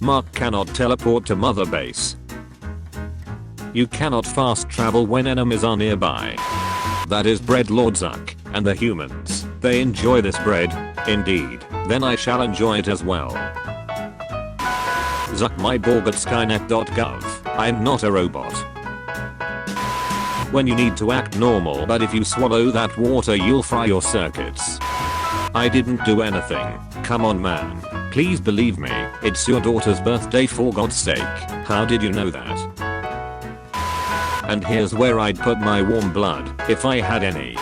Mark cannot teleport to Mother Base. You cannot fast travel when enemies are nearby. That is bread, Lord Zuck, and the humans. They enjoy this bread. Indeed, then I shall enjoy it as well. Zuck my borg at skynet.gov. I'm not a robot. When you need to act normal, but if you swallow that water you'll fry your circuits. I didn't do anything. Come on man. Please believe me, it's your daughter's birthday for God's sake. How did you know that? And here's where I'd put my warm blood, if I had any.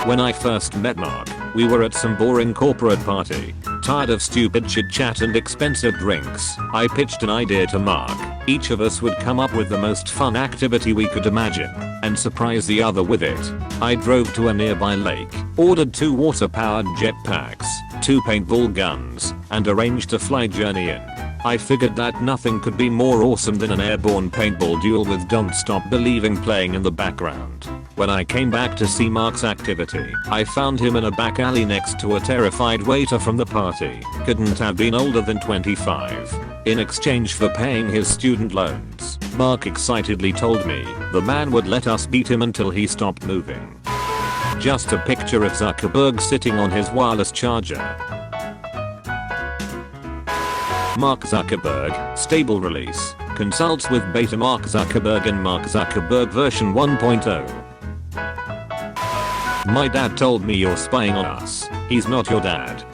When I first met Mark, we were at some boring corporate party. Tired of stupid chit chat and expensive drinks, I pitched an idea to Mark. Each of us would come up with the most fun activity we could imagine, and surprise the other with it. I drove to a nearby lake, ordered 2 water-powered jetpacks, 2 paintball guns, and arranged a flight journey in. I figured that nothing could be more awesome than an airborne paintball duel with Don't Stop Believing playing in the background. When I came back to see Mark's activity, I found him in a back alley next to a terrified waiter from the party. Couldn't have been older than 25. In exchange for paying his student loans, Mark excitedly told me the man would let us beat him until he stopped moving. Just a picture of Zuckerberg sitting on his wireless charger. Mark Zuckerberg, stable release, consults with beta Mark Zuckerberg and Mark Zuckerberg version 1.0. My dad told me you're spying on us. He's not your dad.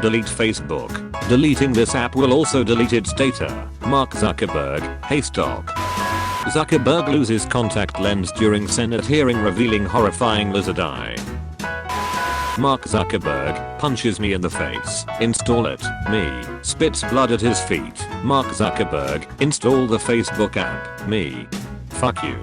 Delete Facebook. Deleting this app will also delete its data. Mark Zuckerberg, hey stop. Zuckerberg loses contact lens during Senate hearing revealing horrifying lizard eye. Mark Zuckerberg punches me in the face. Install it. Me spits blood at his feet. Mark Zuckerberg install the Facebook app. Me fuck you.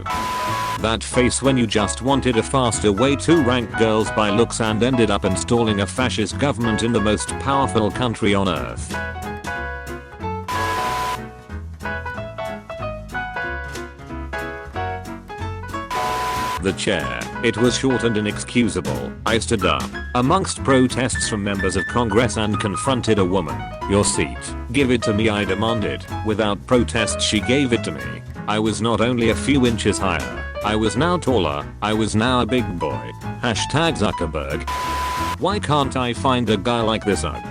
That face when you just wanted a faster way to rank girls by looks and ended up installing a fascist government in the most powerful country on earth. The chair. It was short and inexcusable. I stood up amongst protests from members of Congress and confronted a woman. Your seat. Give it to me, I demanded. Without protest she gave it to me. I was not only a few inches higher, I was now taller, I was now a big boy. Hashtag Zuckerberg. Why can't I find a guy like this Zuck?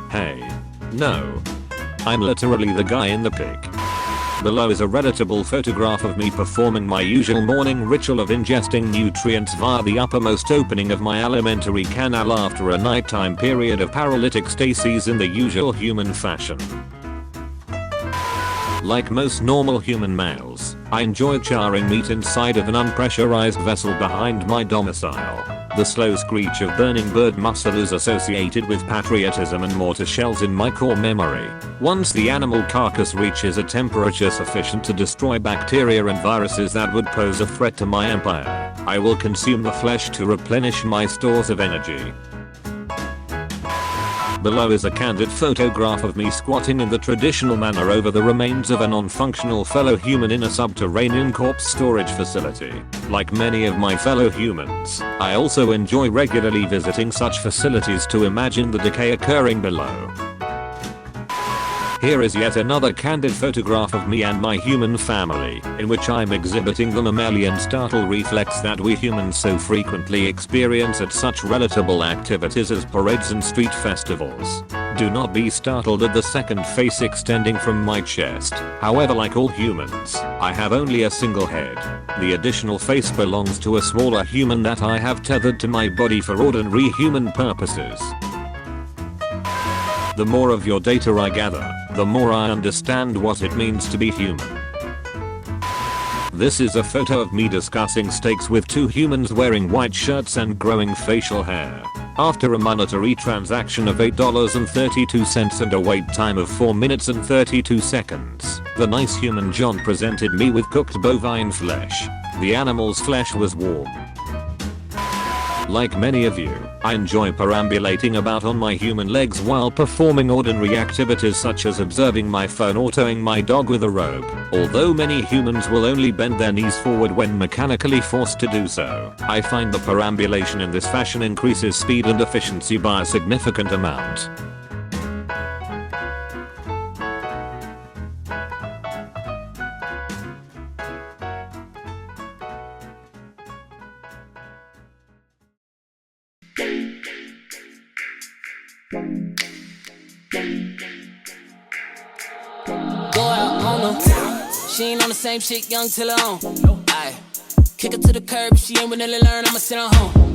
Hey. No. I'm literally the guy in the pic. Below is a relatable photograph of me performing my usual morning ritual of ingesting nutrients via the uppermost opening of my alimentary canal after a nighttime period of paralytic stasis in the usual human fashion. Like most normal human males, I enjoy charring meat inside of an unpressurized vessel behind my domicile. The slow screech of burning bird muscle is associated with patriotism and mortar shells in my core memory. Once the animal carcass reaches a temperature sufficient to destroy bacteria and viruses that would pose a threat to my empire, I will consume the flesh to replenish my stores of energy. Below is a candid photograph of me squatting in the traditional manner over the remains of a non-functional fellow human in a subterranean corpse storage facility. Like many of my fellow humans, I also enjoy regularly visiting such facilities to imagine the decay occurring below. Here is yet another candid photograph of me and my human family, in which I'm exhibiting the mammalian startle reflex that we humans so frequently experience at such relatable activities as parades and street festivals. Do not be startled at the second face extending from my chest. However, like all humans, I have only a single head. The additional face belongs to a smaller human that I have tethered to my body for ordinary human purposes. The more of your data I gather, the more I understand what it means to be human. This is a photo of me discussing steaks with 2 humans wearing white shirts and growing facial hair. After a monetary transaction of $8.32 and a wait time of 4 minutes and 32 seconds, the nice human John presented me with cooked bovine flesh. The animal's flesh was warm. Like many of you, I enjoy perambulating about on my human legs while performing ordinary activities such as observing my phone or towing my dog with a rope. Although many humans will only bend their knees forward when mechanically forced to do so, I find the perambulation in this fashion increases speed and efficiency by a significant amount. Go out on them. She ain't on the same shit, young till her own. Aye. Kick her to the curb, if she ain't willing to learn, I'ma sit on home.